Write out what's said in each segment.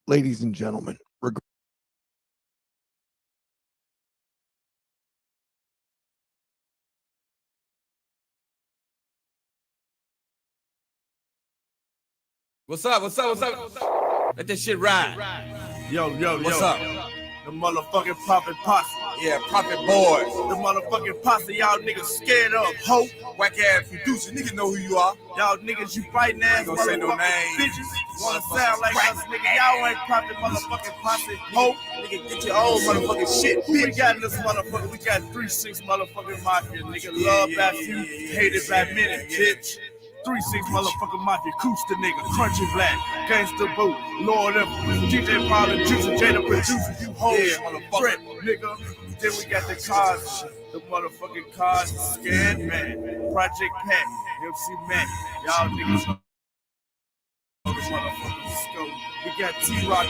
ladies and gentlemen. What's up? Let that shit ride. Yo. What's up? The motherfucking Prophet Posse. Yeah, Prophet Boys. The motherfucking posse y'all niggas scared of. Ho. Whack ass producer. Niggas know who you are. Y'all niggas, you fighting ass Gonna say no motherfucking names. bitches. Wanna sound like us, nigga. Y'all ain't Prophet motherfucking Posse. Ho. Nigga, get your own motherfucking shit, Who we bitch. got in this motherfucker? We got 3-6 motherfucking mafia, nigga. Loved by few, hated by many, bitch. 3-6 motherfucking mafia, Cooster nigga, Crunchy Black, Gangsta Boot, Lord Emperor, DJ Paul and Juicer, Jada producer, you hoes, Trip, nigga. Then we got the cars, the motherfucking cars, Scared Man, Project Pat, MC Mac, y'all niggas. Motherfucking we got T-Rock,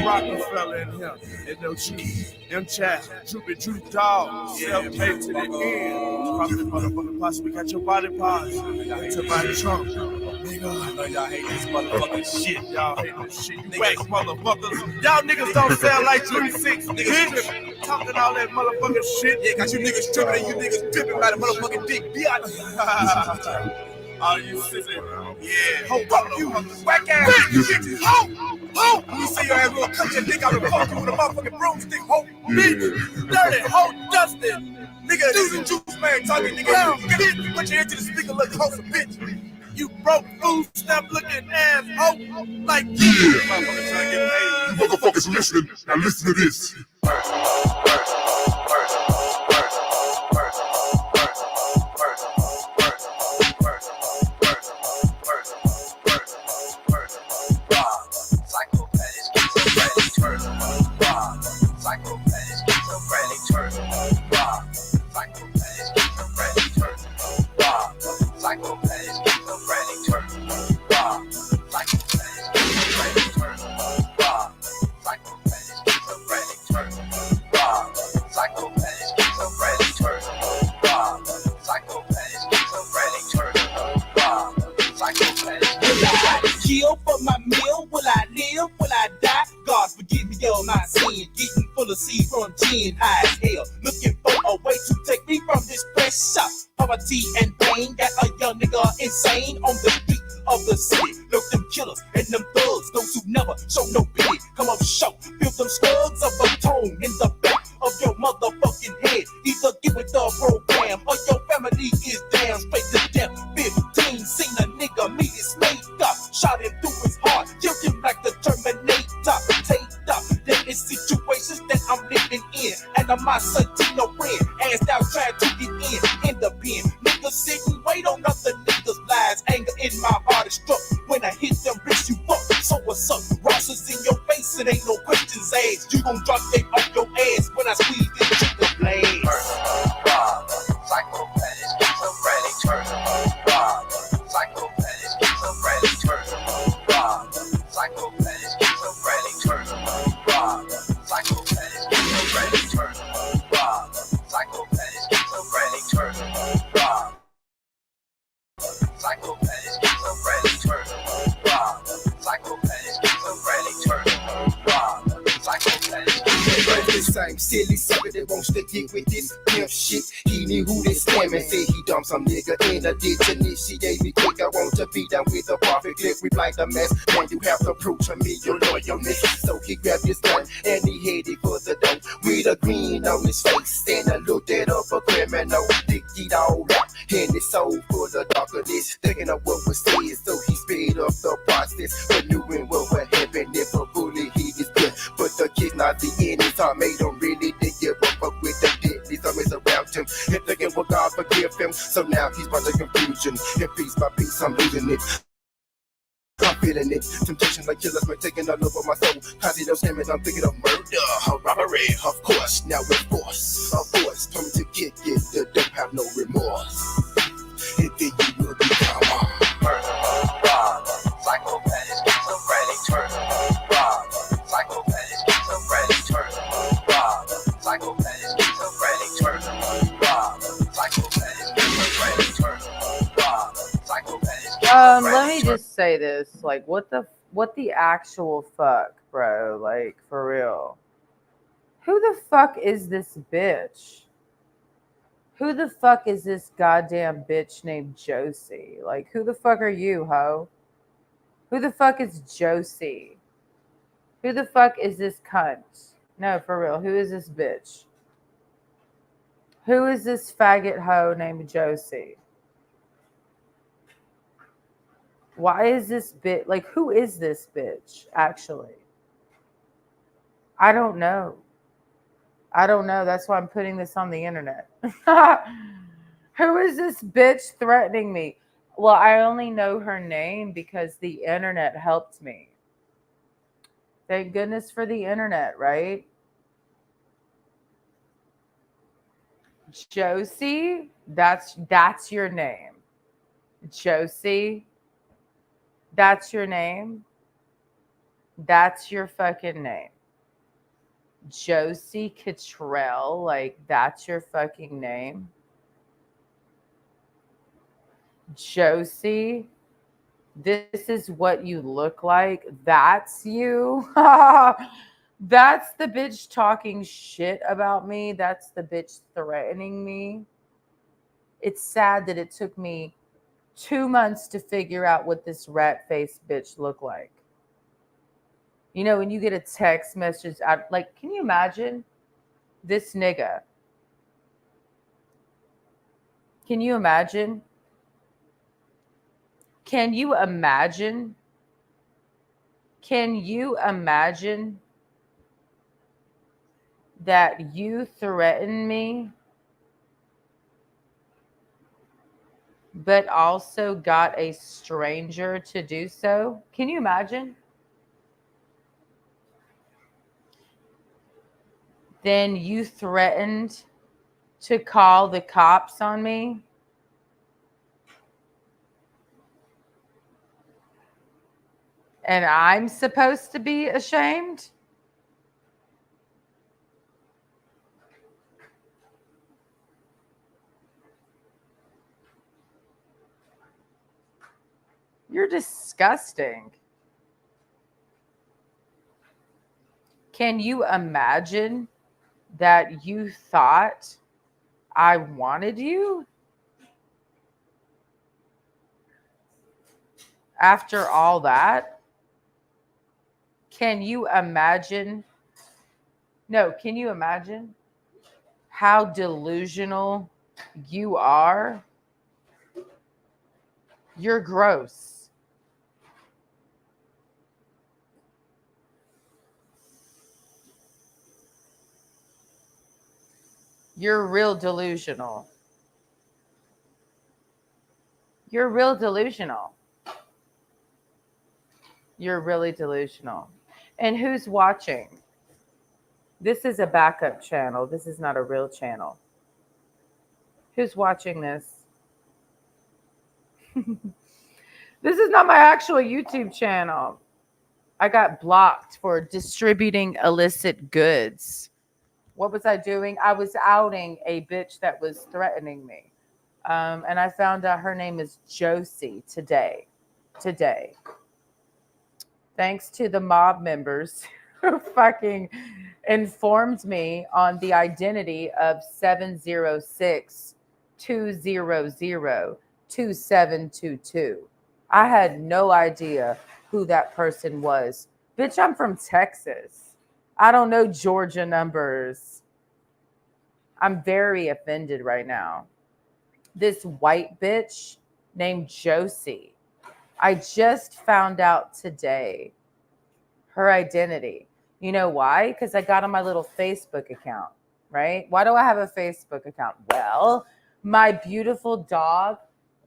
Rockefeller in here, and no Chief, M-Chat, Droopy Droop Dog, self-made to the end. Probably motherfucking Posse, we got your body parts, to my trunk. Nigga, I know y'all hate this motherfucking shit. y'all hate this shit. You whack motherfuckers. Y'all niggas don't sound like 3-6, bitch. Talking all that motherfucking shit. Yeah, got you niggas tripping and you niggas dripping by the motherfucking dick, bitch. All you sissy. Yeah. Ho, fuck you, whack ass bitches. Ho. When you see your ass gonna cut your dick out and fuck you with a motherfucking broomstick, ho. Bitch, dirty, ho, Dustin. Nigga, juice and juice, man, talking nigga. Bitch, put your head to the speaker, look closer, bitch. You broke food stamp looking ass, ho. Like Yeah. motherfuckers trying to get paid. You motherfuckers listening. Now listen to this. Kill for my meal, will I live, will I die? God forgive me all my sin, getting full of seed from 10 high as hell, looking for a way to take me from this pressure. Poverty and pain got a young nigga insane on the street of the city. Look them killers and them thugs, those who never show no pity. Come up show, feel them slugs of a tone in the back of your motherfucking head. Either get with the program or your family is damn straight to death. 15 seen a nigga meet his mate up, shot him through his heart, killed him like the Terminator. Taped up, there is situations that I'm living in, and I'm my no friend. Asked out trying to get in the pen. Niggas sit and wait on other niggas' lies. Anger in my heart is struck when I hit them bricks. You fuck. So what's up? Rosses in your face, it ain't no questions asked. You gon' drop that off your ass when I squeeze into the blade. Psychopath, schizophrenic, psychopath, schizophrenic, psychopath, schizophrenic, psychopath, schizophrenic, psychopath, schizophrenic, psychopath, schizophrenic, Same silly sucker that wants to get with this pimp shit. He knew who this scamming said he dumped some nigga in a ditch. Initiate me quick, I want to be down with a profit clip. We like the mess, man, you have to prove to me your loyalness. So he grabbed his gun and he headed for the door with a grin on his face. And I looked at up a criminal, dick it all up, and his soul full of darkness. Thinking of what was said, so he sped up the process, but knew what would happen if a bullet hit his gut. But the kid's not the end, his heart made him really dig it up with the deadly zombies around him. And thinking, will God forgive him? So now he's brought the confusion, and piece by piece I'm losing it. I'm feeling it. Temptation like killers, man, taking all over my soul. Cause no scamming, I'm thinking of murder, robbery, of course. Now with force, a voice come to get it. That don't have no remorse. And then you will become psychopath, schizophrenic, psychopath, schizophrenic, psychopath, schizophrenic, Let me just say this, like, what the actual fuck, bro. Like, for real. Who the fuck is this bitch? Who the fuck is this goddamn bitch named Josie? Like, who the fuck are you, ho? Who the fuck is Josie? Who the fuck is this cunt? No, for real. Who is this bitch? Who is this faggot hoe named Josie? Why is this bitch? Like, who is this bitch, actually? I don't know. I don't know. That's why I'm putting this on the internet. Who is this bitch threatening me? Well, I only know her name because the internet helped me. Thank goodness for the internet, right? Josie, that's your name. Josie, that's your name. That's your fucking name. Josie Cottrell, like, that's your fucking name. Josie, this is what you look like. That's you. That's the bitch talking shit about me. That's the bitch threatening me. It's sad that it took me 2 months to figure out what this rat-faced bitch looked like. You know, when you get a text message out, like, can you imagine this nigga? Can you imagine? Can you imagine? Can you imagine that you threaten me, but also got a stranger to do so? Can you imagine? Then you threatened to call the cops on me. And I'm supposed to be ashamed? You're disgusting. Can you imagine that you thought I wanted you? After all that? Can you imagine? No, can you imagine how delusional you are? You're gross. You're real delusional. You're real delusional. You're really delusional. And who's watching? This is a backup channel. This is not a real channel. Who's watching this? This is not my actual YouTube channel. I got blocked for distributing illicit goods. What was I doing? I was outing a bitch that was threatening me. And I found out her name is Josie today. Thanks to the mob members who fucking informed me on the identity of 706-200-2722. I had no idea who that person was. Bitch, I'm from Texas. I don't know Georgia numbers. I'm very offended right now. This white bitch named Josie. I just found out today her identity. You know why? Because I got on my little Facebook account, right? Why do I have a Facebook account? Well, my beautiful dog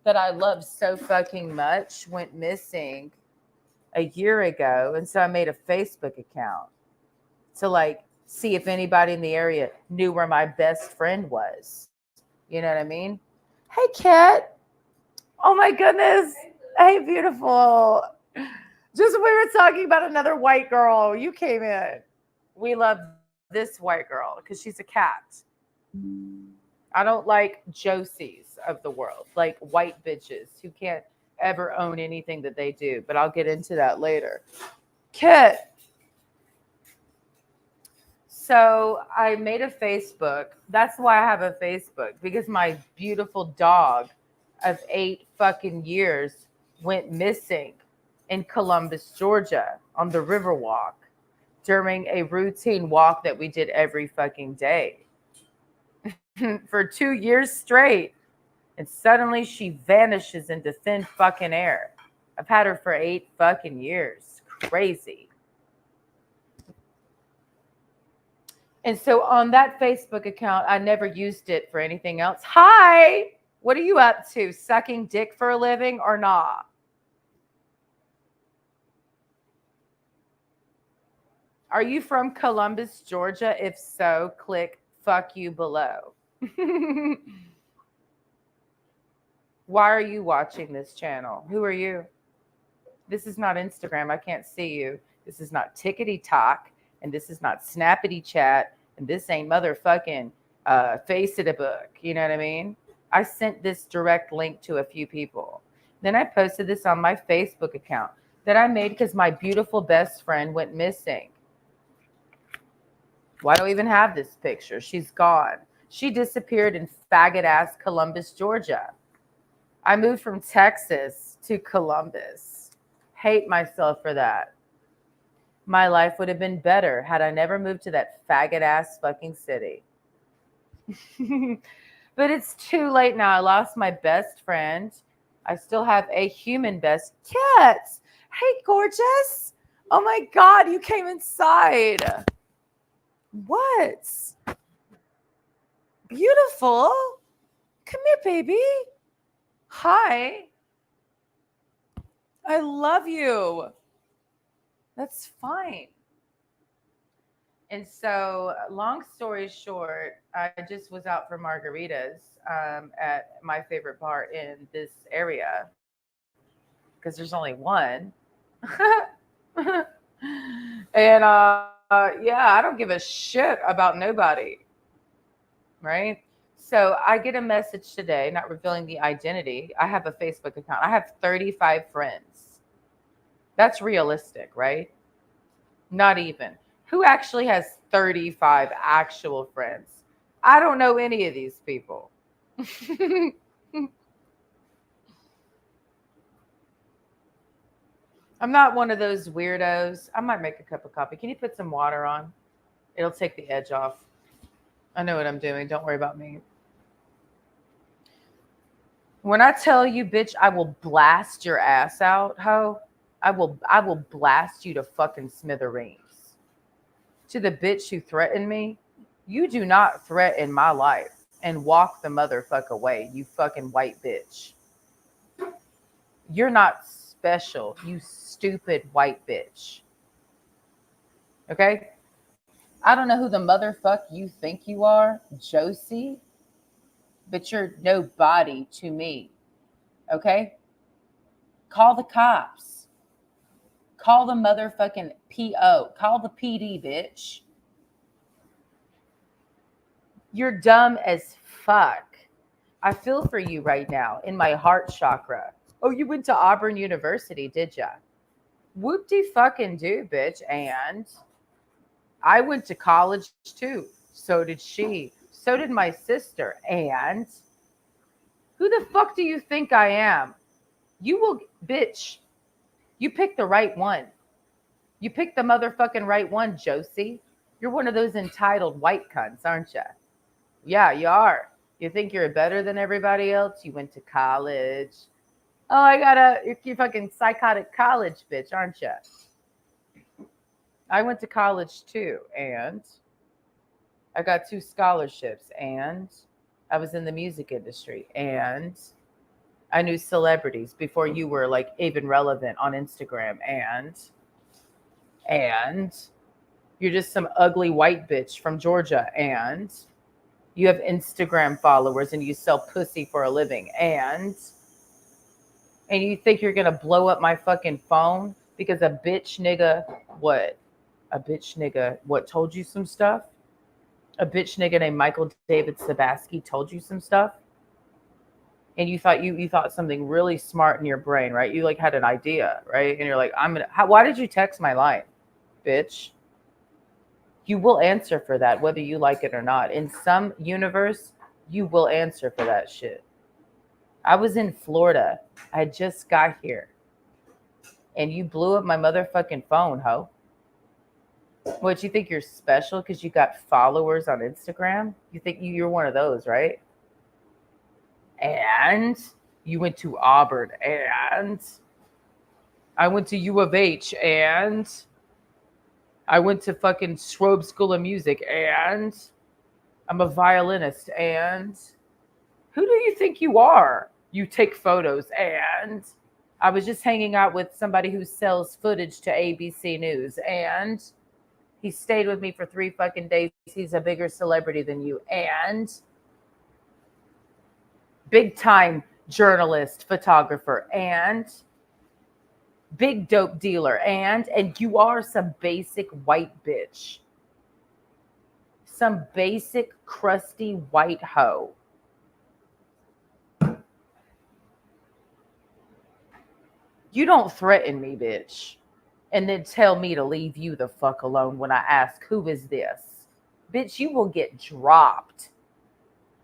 that I love so fucking much went missing a year ago. And so I made a Facebook account to like see if anybody in the area knew where my best friend was. You know what I mean? Hey, Kat. Oh my goodness. Hey, beautiful. Just we were talking about another white girl. You came in. We love this white girl because she's a cat. I don't like Josies of the world, like white bitches who can't ever own anything that they do. But I'll get into that later. Kit, So I made a Facebook. That's why I have a Facebook, because my beautiful dog of 8 fucking years went missing in Columbus, Georgia on the Riverwalk during a routine walk that we did every fucking day for 2 years straight. And suddenly she vanishes into thin fucking air. I've had her for 8 fucking years. Crazy. And so on that Facebook account, I never used it for anything else. Hi, what are you up to? Sucking dick for a living or not? Are you from Columbus, Georgia? If so, click fuck you below. Why are you watching this channel? Who are you? This is not Instagram. I can't see you. This is not Tickety Talk. And this is not Snappity Chat. And this ain't motherfucking Face It a Book. You know what I mean? I sent this direct link to a few people. Then I posted this on my Facebook account that I made because my beautiful best friend went missing. Why do I even have this picture? She's gone. She disappeared in faggot-ass Columbus, Georgia. I moved from Texas to Columbus. Hate myself for that. My life would have been better had I never moved to that faggot-ass fucking city. But it's too late now. I lost my best friend. I still have a human best. Cats! Hey, gorgeous! Oh my God, you came inside. What? Beautiful. Come here, baby. Hi. I love you. That's fine. And so, long story short, I just was out for margaritas at my favorite bar in this area because there's only one. And yeah, I don't give a shit about nobody. Right? So I get a message today, not revealing the identity. I have a Facebook account. I have 35 friends. That's realistic, right? Not even. Who actually has 35 actual friends? I don't know any of these people. I'm not one of those weirdos. I might make a cup of coffee. Can you put some water on? It'll take the edge off. I know what I'm doing. Don't worry about me. When I tell you, bitch, I will blast your ass out, ho. I will blast you to fucking smithereens. To the bitch who threatened me, you do not threaten my life and walk the motherfucker away, you fucking white bitch. You're not special, you stupid white bitch. Okay? I don't know who the motherfuck you think you are, Josie, but you're nobody to me. Okay? Call the cops. Call the motherfucking PO. Call the PD, bitch. You're dumb as fuck. I feel for you right now in my heart chakra. Oh, you went to Auburn University, did ya? Whoop-de-fucking-do, bitch. And I went to college too. So did she. So did my sister. And who the fuck do you think I am? You will, bitch. You picked the right one. You picked the motherfucking right one, Josie. You're one of those entitled white cunts, aren't you? Yeah, you are. You think you're better than everybody else? You went to college. Oh, you're fucking psychotic college bitch, aren't you? I went to college too, and I got 2 scholarships, and I was in the music industry, and I knew celebrities before you were like even relevant on Instagram, and you're just some ugly white bitch from Georgia, and you have Instagram followers and you sell pussy for a living, and you think you're gonna blow up my fucking phone because a bitch nigga told you some stuff? A bitch nigga named Michael David Sabaski told you some stuff? And you thought something really smart in your brain, right? You like had an idea, right? And you're like, why did you text my line, bitch? You will answer for that, whether you like it or not. In some universe, you will answer for that shit. I was in Florida. I just got here. And you blew up my motherfucking phone, ho. What, you think you're special because you got followers on Instagram? You think you're one of those, right? And you went to Auburn, and I went to U of H, and I went to fucking Schrobe School of Music, and I'm a violinist, and who do you think you are? You take photos, and I was just hanging out with somebody who sells footage to ABC News, and he stayed with me for 3 fucking days. He's a bigger celebrity than you, and big time journalist, photographer, and big dope dealer, and you are some basic white bitch. Some basic crusty white hoe. You don't threaten me, bitch, and then tell me to leave you the fuck alone when I ask, who is this? Bitch, you will get dropped.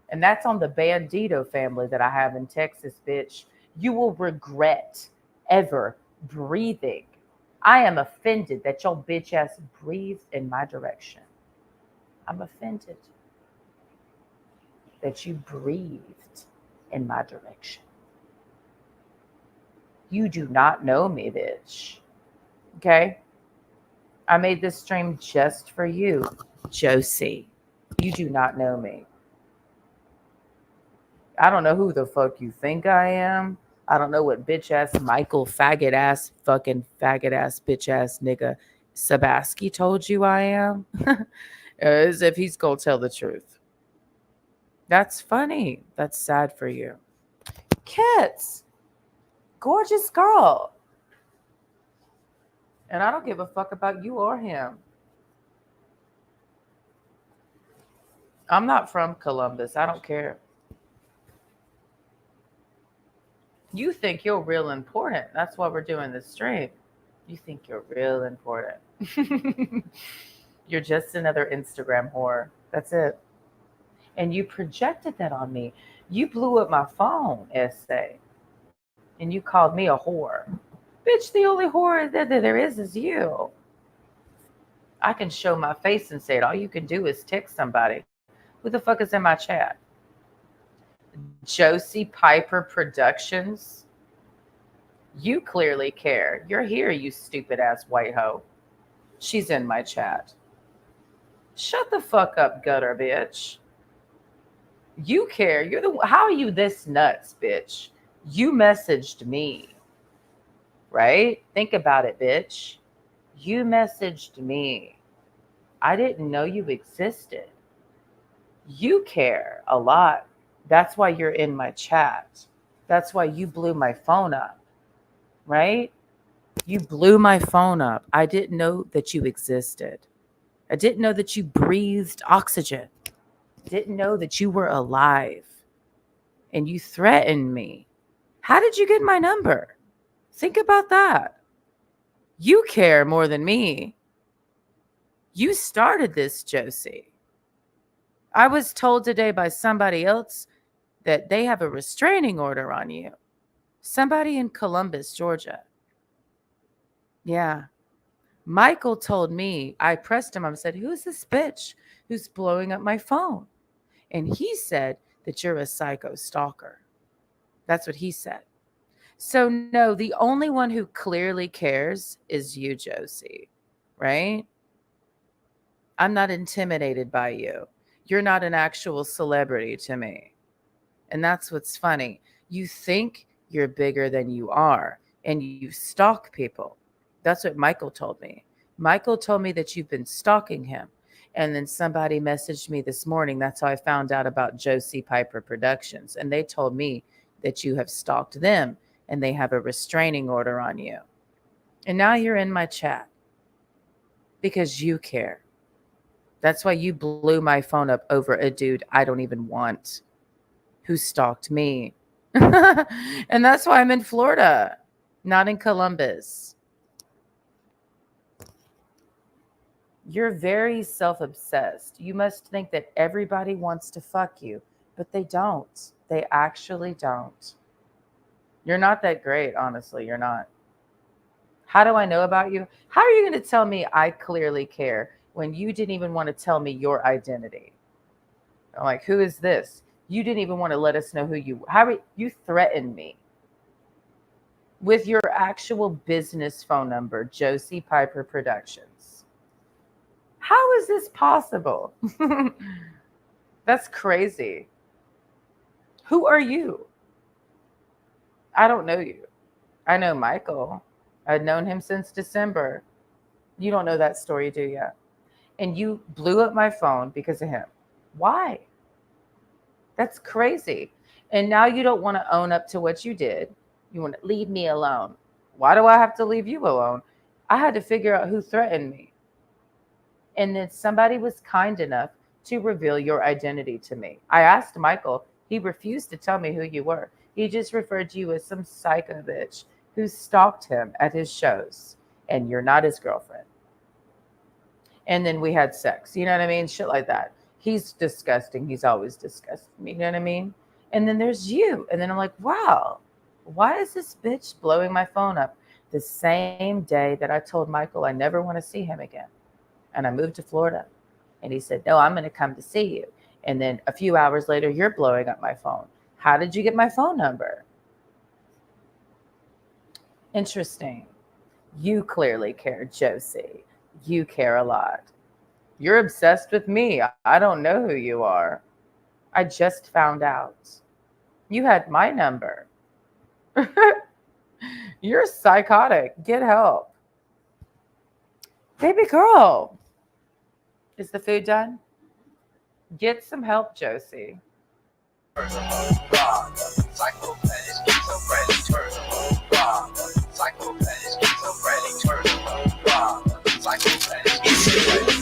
And that's on the Bandito family that I have in Texas, bitch. You will regret ever breathing. I am offended that your bitch ass breathed in my direction. I'm offended that you breathed in my direction. You do not know me, bitch. Okay? I made this stream just for you, Josie. You do not know me. I don't know who the fuck you think I am. I don't know what bitch ass Michael faggot ass bitch ass nigga Sabaski told you I am. As if he's gonna tell the truth. That's funny. That's sad for you. Kits. Gorgeous girl. And I don't give a fuck about you or him. I'm not from Columbus. I don't care. You think you're real important. That's why we're doing this stream. You think you're real important. You're just another Instagram whore. That's it. And you projected that on me. You blew up my phone, essay. And you called me a whore. Bitch, the only whore that there is you. I can show my face and say it. All you can do is text somebody. Who the fuck is in my chat? Josie Piper Productions. You clearly care. You're here, you stupid ass white hoe. She's in my chat. Shut the fuck up, gutter bitch. You care. How are you this nuts, bitch? You messaged me, right? Think about it, bitch. You messaged me. I didn't know you existed. You care a lot. That's why you're in my chat. That's why you blew my phone up, right? You blew my phone up. I didn't know that you existed. I didn't know that you breathed oxygen. Didn't know that you were alive. And you threatened me. How did you get my number? Think about that. You care more than me. You started this, Josie. I was told today by somebody else that they have a restraining order on you. Somebody in Columbus, Georgia. Yeah. Michael told me, I pressed him. I said, who's this bitch who's blowing up my phone? And he said that you're a psycho stalker. That's what he said. So no, the only one who clearly cares is you, Josie, right? I'm not intimidated by you. You're not an actual celebrity to me. And that's what's funny. You think you're bigger than you are, and you stalk people. That's what Michael told me. Michael told me that you've been stalking him. And then somebody messaged me this morning. That's how I found out about Josie Piper Productions. And they told me that you have stalked them and they have a restraining order on you. And now you're in my chat because you care. That's why you blew my phone up over a dude I don't even want who stalked me. And that's why I'm in Florida, not in Columbus. You're very self-obsessed. You must think that everybody wants to fuck you, but they don't. They actually don't. You're not that great, honestly. You're not. How do I know about you? How are you going to tell me I clearly care when you didn't even want to tell me your identity? I'm like, who is this? You didn't even want to let us know who you threatened me with your actual business phone number, Josie Piper Productions. How is this possible? That's crazy. Who are you? I don't know you. I know Michael. I'd known him since December. You don't know that story, do you? And you blew up my phone because of him. Why? That's crazy. And now you don't want to own up to what you did. You want to leave me alone. Why do I have to leave you alone? I had to figure out who threatened me. And then somebody was kind enough to reveal your identity to me. I asked Michael. He refused to tell me who you were. He just referred to you as some psycho bitch who stalked him at his shows. And you're not his girlfriend. And then we had sex. You know what I mean? Shit like that. He's disgusting. He's always disgusting. You know what I mean? And then there's you. And then I'm like, wow, why is this bitch blowing my phone up the same day that I told Michael I never want to see him again? And I moved to Florida. And he said, no, I'm going to come to see you. And then a few hours later, you're blowing up my phone. How did you get my phone number? Interesting. You clearly care, Josie. You care a lot. You're obsessed with me. I don't know who you are. I just found out. You had my number. You're psychotic. Get help. Baby girl. Is the food done? Get some help, Josie.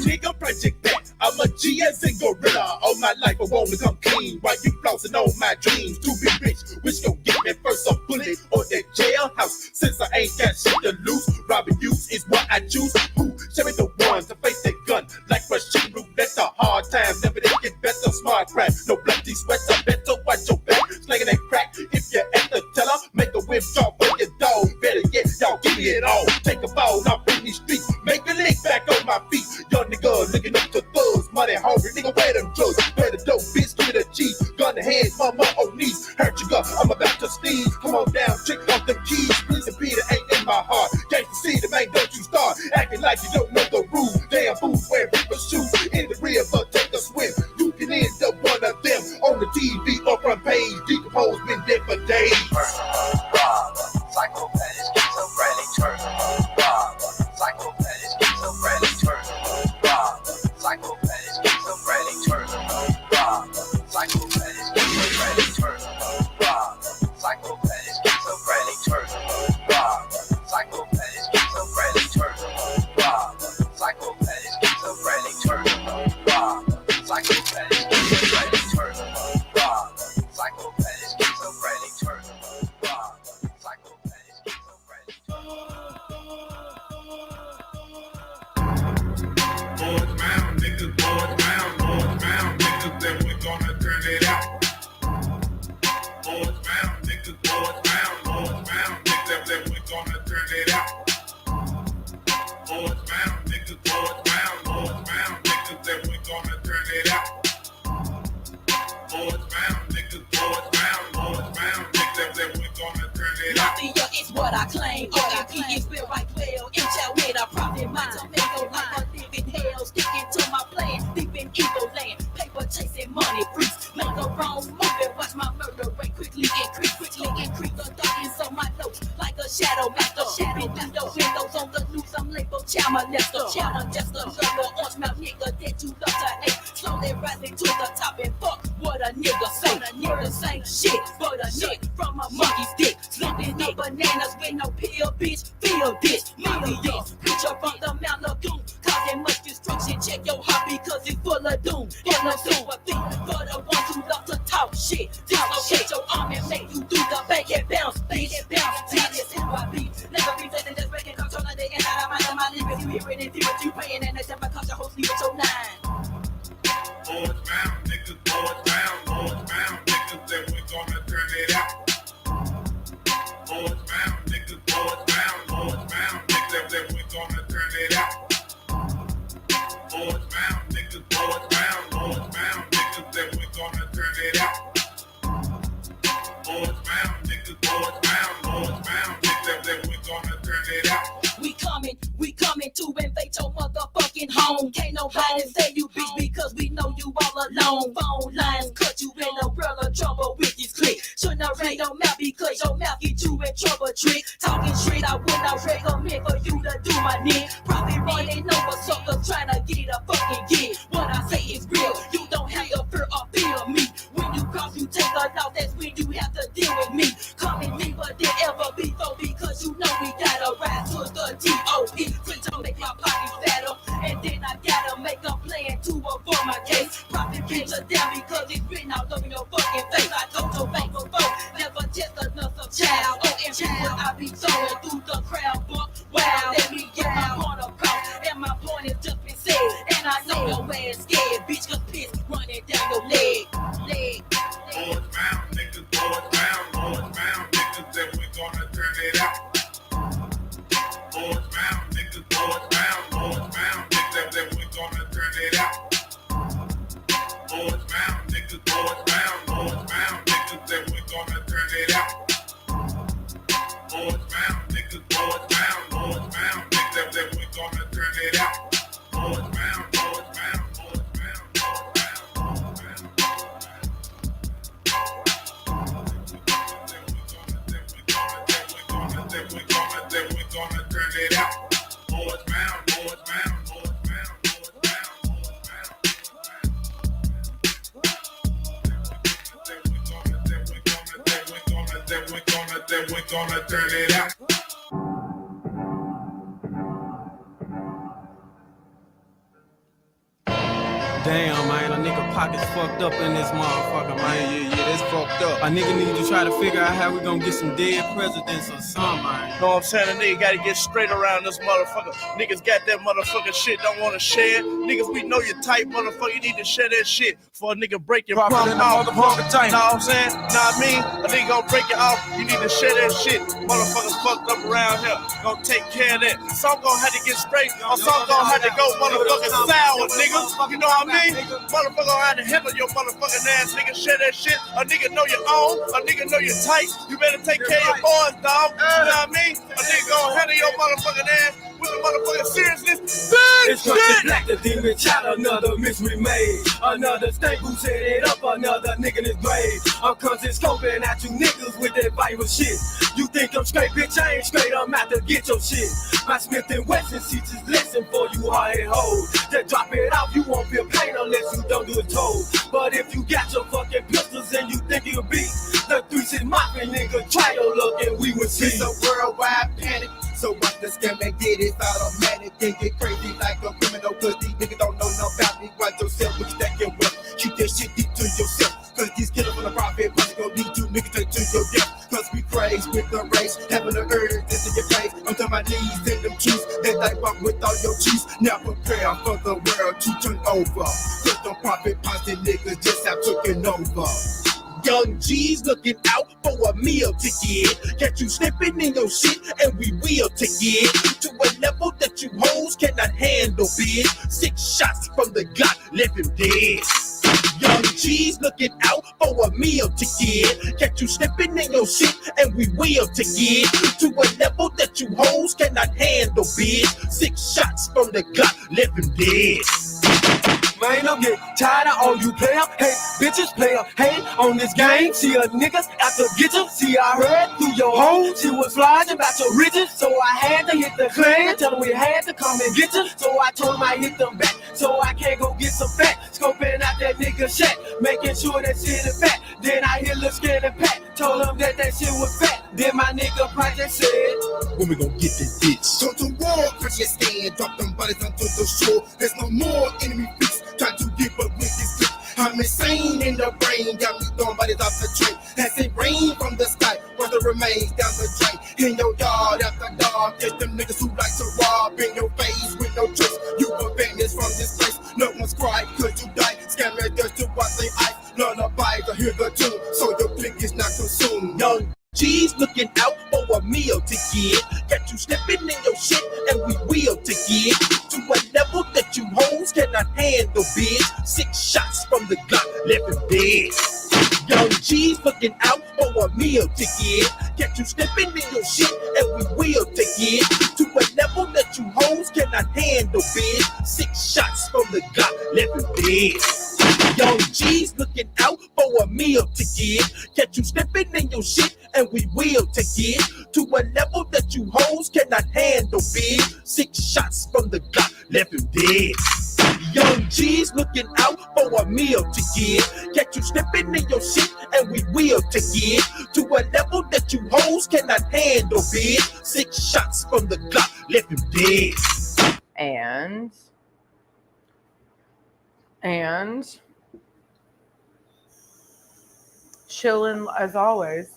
Take a project that I'm a G as in gorilla. All my life I wanna come clean while you flossing on my dreams. To be rich, which gon' get me first a bullet or that jailhouse. Since I ain't got shit to lose, robbing you is what I choose. Who show me the ones to face that gun like Russian roulette? The hard times never they get better. Smart crap, no bloody sweats. I better watch your back, slinging that crack. If you at the teller, make a whip drop for your dog. Better yet, y'all give me it all. Take a ball, now bring these streets, make a lick back on my feet. Young nigga looking up to thugs, money hungry, nigga wear them drugs. Wear the dope, bitch, give it a G. Gun to head, mama on knees. Hurt you up, I'm about to sneeze. Come on down, trick off them keys. Please and Peter ain't in my heart. Gangsta see the man, don't you start acting like you don't know the rules. Damn boots wear people shoes in the river, take a swim. You can end up one of them on the TV or front page. Decompose, been dead for days. Psychopath is schizophrenic, psychopath is schizophrenic, psychopath is schizophrenic, psychopath is schizophrenic, psychopath is schizophrenic, psychopath is schizophrenic, psychopath is schizophrenic, psychopath is schizophrenic, psychopath is schizophrenic, Boys round, niggas, then we gonna turn it out. Boys round, niggas, then we gonna turn it out. Boys round, niggas, then we gonna turn it out. Boys round, niggas, then we gonna turn it out. Mafia is what I claim. OAP is where I dwell. Intel with a profit mind. Tomato like a living hell. Sticking to my plan. Deep in evil land. Paper chasing money freaks. Make a wrong move and watch my murder rate quickly increase. The darkness on my nose like a shadow master. Shadow master. Windows on the news. I'm labeled child molester. Child jester. Little orange mouth nigga that you love to hate. Slowly rising to the top and fuck what a nigga say. Niggas ain't shit but a nigga from a monkey's dick. Slipping up bananas with no pill, bitch. Feel this. Millions. Preacher from the Mount Lagoon. Causing much destruction. Check your heart because it's full of doom. Hell no sympathy for the ones who love to talk shit. Dislocate your arm and make you do the bank and bounce, bitch. Bitch, NYB. Never be fed and just breaking control of the inside of my living. You hear it and feel what you paying, and that's never cost your whole sleep with your 9. Boys bound, niggas, then we gonna turn it out. Boys bound, niggas, then we gonna turn it out. Boys bound, niggas, then we gonna turn it out. Boys bound, niggas, then we gonna turn it out. We coming to invade your motherfucking home. Can't nobody say you bitch because we know you all alone. Phone lines cut you in a world of trouble with this click. Shouldn't have read your mouth because your mouth get you in trouble, trick. Talking shit, I would not recommend for you to do my nigga. Probably running over suckers trying to get a fucking get. What I say is real, you don't have to fear or fear me. When you cross, you take a loss, that's when you have to deal with me. Coming deeper than ever before because you know we gotta ride to the T.O.E. to make my pockets fatter. And then I gotta make a plan to avoid my case. Profit picture down because it's written all over your fucking face. I told your bank before, never just another child. OMG, what I be throwing through the crowd, but wow, let me get my point across. And my point is just been said. And I know your ass scared, bitch, cause piss running down your leg. Boys bound, niggas, then we gonna turn it out. Boys bound, niggas, then we gonna turn it out. Boys bound, niggas, then we gonna turn it out. Boys bound, niggas, then we gonna turn it out. Boys bound. Then we gonna turn it out. Boys bound. Then we gonna turn it out. Damn, man, a nigga pockets fucked up in this motherfucker, man. Yeah, that's fucked up. A nigga need to try to figure out how we gonna get some dead presidents or something, man. Know what I'm saying? A nigga gotta get straight around this motherfucker. Niggas got that motherfucking shit, don't wanna share it. Niggas, we know your type, motherfucker. You need to share that shit for a nigga break your Profit in the motherfucking tank. Know what I'm saying? Know what I mean? A nigga gonna break it off. You need to share that shit. Motherfuckers fucked up around here. Gonna take care of that. Some gonna have to get straight, or some gonna have to go motherfucking sour, niggas. You know what I mean? Motherfucker gonna have to handle your motherfucking ass, nigga. Share that shit. A nigga know your own. A nigga know your type. You better take care of your boys, dog. You know what I mean? A nigga gonna handle your motherfucking ass with the motherfucking seriousness. Big it's shit! Black the demon child, another mystery made. Another stank who set it up, another nigga in his grave. I'm constantly scoping at you niggas with that virus shit. You think I'm straight, bitch? I ain't straight, I'm out to get your shit. My Smith & Wesson teaches lesson for you hard hoes. Just drop it off, you won't feel pain unless you don't do it told. But if you got your fucking pistols and you think you'll beat the 3-6 Mafia nigga, try your luck and we will see. It's a worldwide panic. So watch the scam and get it automatic and get crazy like a criminal. Cause these niggas don't know nothing about me. Watch yourself when you stack your wealth. Keep that shit deep to yourself. Cause these killers on the profit probably gon' lead you niggas to your death. Cause we craze with the race, having the urge this in your face. I'm to my knees in them cheese. That I walk with all your cheese. Now prepare for the world to turn over. Cause them profit positive niggas just have taken over. Young G's looking out for a meal ticket. Catch you slipping in your shit and we will take it to a level that you hoes cannot handle, bitch. 6 shots from the Glock left him dead. Young G's looking out for a meal ticket. Catch you slipping in your shit and we will take it to a level that you hoes cannot handle, bitch. 6 shots from the Glock left him dead. Man, I'm getting tired of all you player. Hey, bitches player. Hey, on this game, see a niggas out to get you. See, I heard through your home. She was flying about your riches. So I had to hit the clan. Tell them we had to come and get you. So I told them I hit them back. So I can't go get some fat. Scoping out that nigga shack. Making sure that shit is fat. Then I hit Lil Scan and Pat. Told them that shit was fat. Then my nigga Project said, when we gon' get this bitch? Go to war, cause you stand. Drop them bodies onto the shore. There's no more enemy beats. Try to give up with this clip. I I'm insane in the brain, got me throwing bodies off the train. Has it rain from the sky, where the remains down the drain. In your yard after dark, there's them niggas who like to rob in your face with no tricks. You will vanish from this place. No one's crying, could you die? Scammers to watch they eyes. Lullabies are here the tune, so your click is not consumed. Young G's looking out for a meal to get. Got you slipping in your shit, and we will to get to a level that you hoes cannot handle, bitch. 6 shots from the Glock left him dead. Young G's looking out for a meal to get. Got you slipping in your shit, and we will to get to a level that you hoes cannot handle, bitch. 6 shots from the Glock left him dead. Young G's looking out for a meal to get. Catch you slipping in your shit, and we will to get to a level that you hoes cannot handle, bitch. 6 shots from the Glock left him dead. Young G's looking out for a meal to get. Catch you slipping in your shit, and we will to get to a level that you hoes cannot handle, bitch. 6 shots from the Glock left him dead. And chilling as always.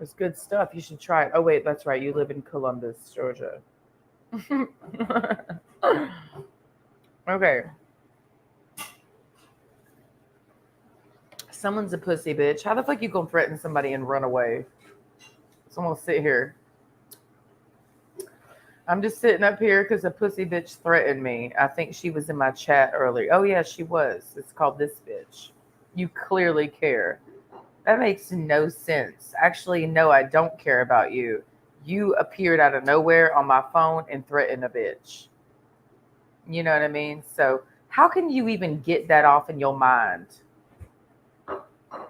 It's good stuff. You should try it. Oh wait, that's right. You live in Columbus, Georgia. Okay. Someone's a pussy bitch. How the fuck you gonna threaten somebody and run away? So I'm gonna sit here. I'm just sitting up here because a pussy bitch threatened me. I think she was in my chat earlier. Oh, yeah, she was. It's called This Bitch. You clearly care. That makes no sense. Actually, no, I don't care about you. You appeared out of nowhere on my phone and threatened a bitch. You know what I mean? So how can you even get that off in your mind?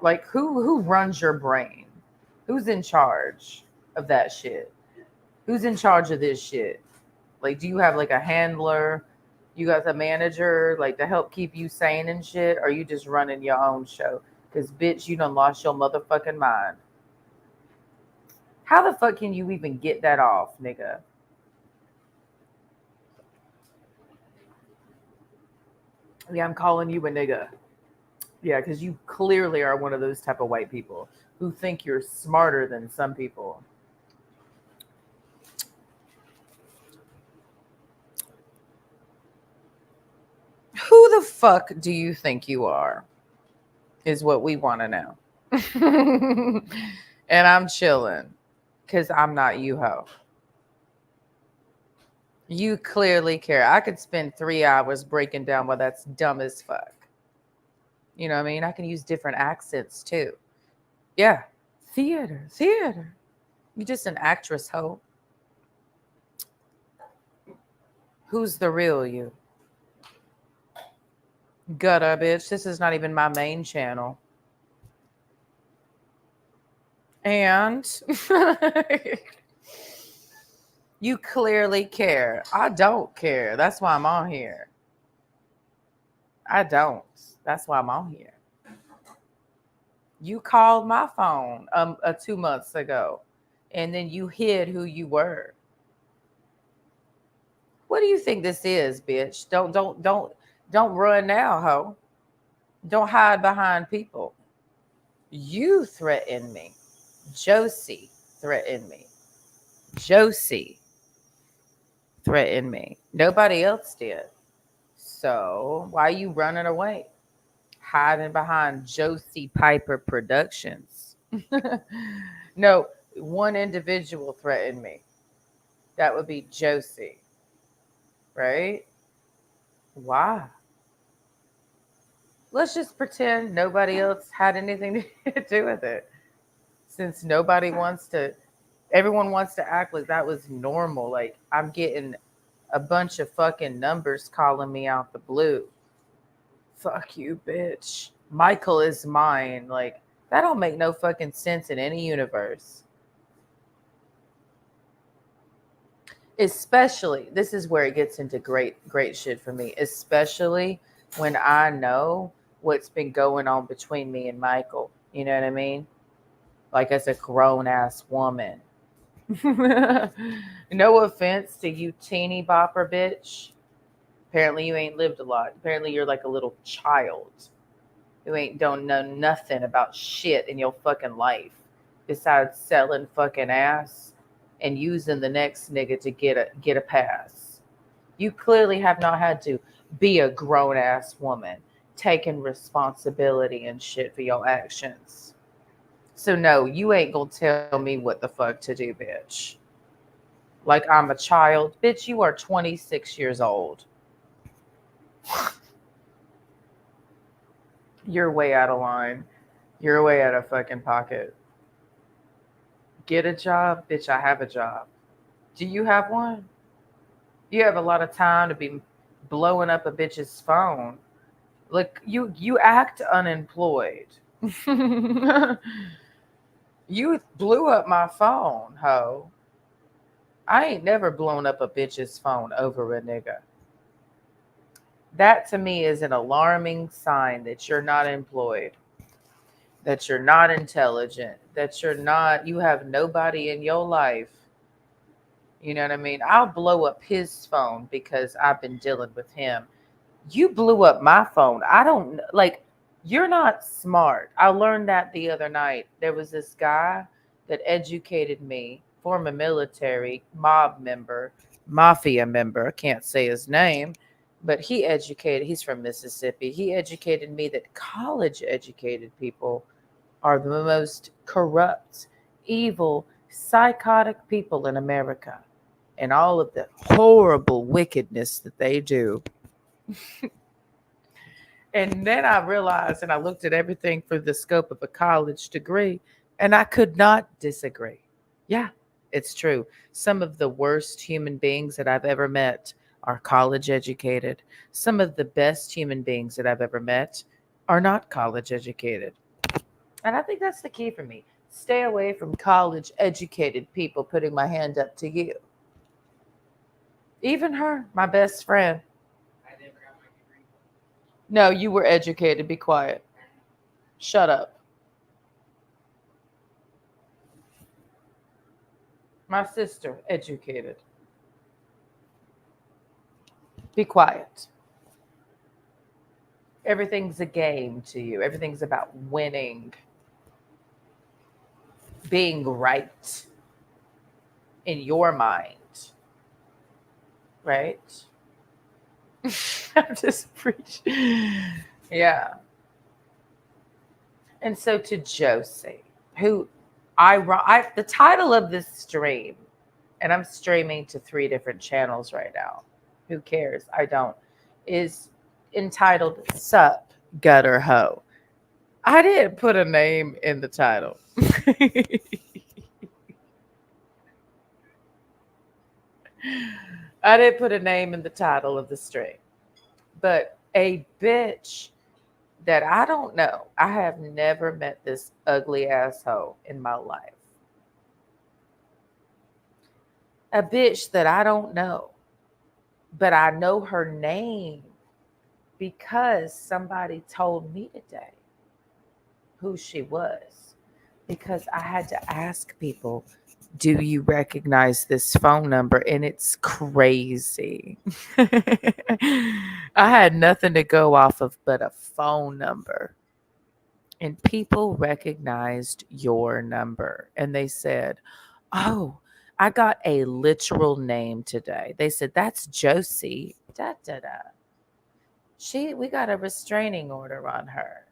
Like, who runs your brain? Who's in charge of that shit? Who's in charge of this shit? Like, do you have like a handler? You got a manager like to help keep you sane and shit? Or are you just running your own show? Because bitch, you done lost your motherfucking mind. How the fuck can you even get that off, nigga? Yeah, I'm calling you a nigga. Yeah, because you clearly are one of those type of white people who think you're smarter than some people. Who the fuck do you think you are? Is what we want to know. And I'm chilling because I'm not you, ho. You clearly care. I could spend 3 hours breaking down why that's dumb as fuck. You know what I mean? I can use different accents too. Yeah. Theater. You're just an actress, ho. Who's the real you? Gutter, bitch. This is not even my main channel. And you clearly care. I don't care. That's why I'm on here. I don't. That's why I'm on here. You called my phone 2 months ago, and then you hid who you were. What do you think this is, bitch? Don't run now, ho. Don't hide behind people. You threatened me. Josie threatened me. Josie threatened me. Nobody else did. So why are you running away? Hiding behind Josie Piper Productions. No, one individual threatened me. That would be Josie. Right? Why? Let's just pretend nobody else had anything to do with it. Since everyone wants to act like that was normal. Like, I'm getting a bunch of fucking numbers calling me out the blue. Fuck you, bitch. Michael is mine. Like, that don't make no fucking sense in any universe. Especially, this is where it gets into great shit for me. Especially when I know what's been going on between me and Michael. You know what I mean? Like, as a grown-ass woman. No offense to you teeny bopper bitch. Apparently you ain't lived a lot. Apparently you're like a little child who don't know nothing about shit in your fucking life besides selling fucking ass and using the next nigga to get a pass. You clearly have not had to be a grown ass woman taking responsibility and shit for your actions. So no, you ain't gonna tell me what the fuck to do, bitch. Like I'm a child. Bitch, you are 26 years old. You're way out of line. You're way out of fucking pocket. Get a job? Bitch, I have a job. Do you have one? You have a lot of time to be blowing up a bitch's phone. Like you act unemployed. You blew up my phone, ho. I ain't never blown up a bitch's phone over a nigga. That to me is an alarming sign that you're not employed, that you're not intelligent, that you have nobody in your life. You know what I mean? I'll blow up his phone because I've been dealing with him. You blew up my phone. I don't like, you're not smart. I learned that the other night. There was this guy that educated me, former military, mob member, mafia member. I can't say his name, but he's from Mississippi. He educated me that college educated people are the most corrupt, evil, psychotic people in America, and all of the horrible wickedness that they do. And then I realized, and I looked at everything through the scope of a college degree, and I could not disagree. Yeah, it's true. Some of the worst human beings that I've ever met are college educated. Some of the best human beings that I've ever met are not college educated. And I think that's the key for me. Stay away from college educated people putting my hand up to you. Even her, my best friend. No, you were educated. Be quiet. Shut up. My sister, educated. Be quiet. Everything's a game to you. Everything's about winning. Being right in your mind. Right? I'm just preaching. Yeah. And so to Josie, who the title of this stream, and I'm streaming to 3 different channels right now. Who cares? I don't. Is entitled Sup Gutter Ho. I didn't put a name in the title. I didn't put a name in the title of the stream. But a bitch that I don't know. I have never met this ugly asshole in my life. A bitch that I don't know. But I know her name because somebody told me today who she was. Because I had to ask people, do you recognize this phone number? And it's crazy. I had nothing to go off of but a phone number. And people recognized your number. And they said, oh, I got a literal name today. They said, that's Josie. Da, da, da. We got a restraining order on her.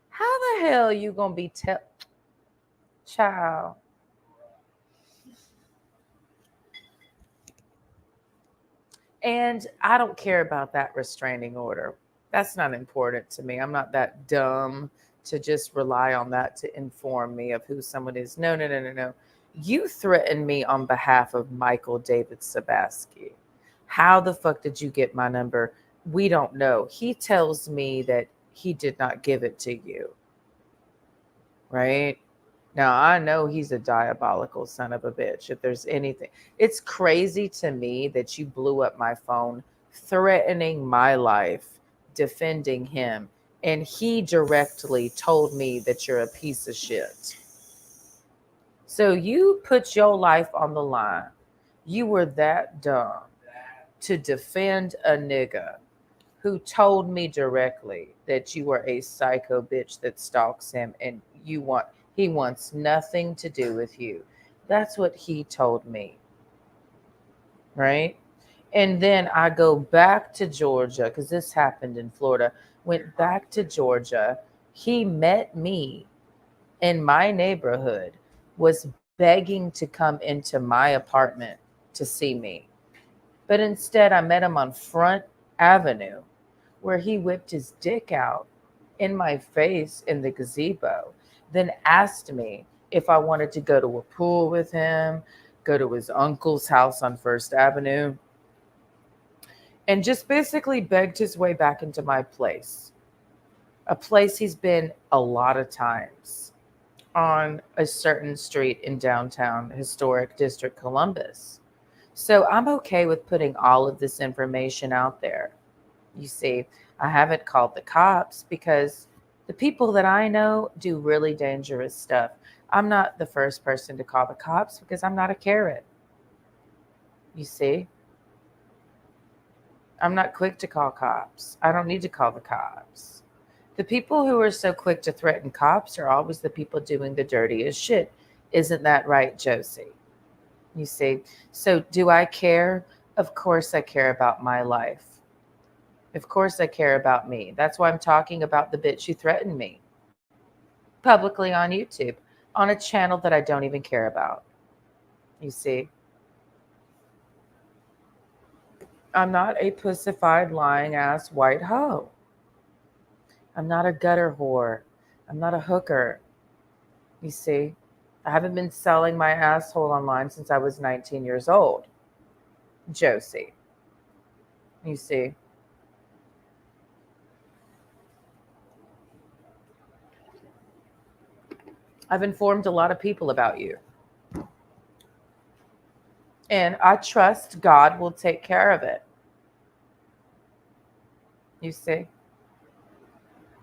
How the hell you gonna be child? And I don't care about that restraining order. That's not important to me. I'm not that dumb to just rely on that to inform me of who someone is. No. You threatened me on behalf of Michael David Sabaski. How the fuck did you get my number? We don't know. He tells me that he did not give it to you. Right? Now, I know he's a diabolical son of a bitch. If there's anything. It's crazy to me that you blew up my phone, threatening my life, defending him. And he directly told me that you're a piece of shit. So you put your life on the line. You were that dumb to defend a nigga who told me directly that you were a psycho bitch that stalks him and he wants nothing to do with you. That's what he told me. Right? And then I go back to Georgia because this happened in Florida. Went back to Georgia. He met me in my neighborhood, was begging to come into my apartment to see me. But instead, I met him on Front Avenue, where he whipped his dick out in my face in the gazebo, then asked me if I wanted to go to a pool with him, go to his uncle's house on First Avenue, and just basically begged his way back into my place, a place he's been a lot of times, on a certain street in downtown historic district Columbus. So I'm okay with putting all of this information out there. You see, I haven't called the cops because the people that I know do really dangerous stuff. I'm not the first person to call the cops because I'm not a Karen. You see? I'm not quick to call cops. I don't need to call the cops. The people who are so quick to threaten cops are always the people doing the dirtiest shit. Isn't that right, Josie? You see? So do I care? Of course I care about my life. Of course I care about me. That's why I'm talking about the bitch who threatened me publicly on YouTube on a channel that I don't even care about. You see? I'm not a pussified, lying ass white hoe. I'm not a gutter whore. I'm not a hooker. You see? I haven't been selling my asshole online since I was 19 years old. Josie. You see? I've informed a lot of people about you. And I trust God will take care of it. You see?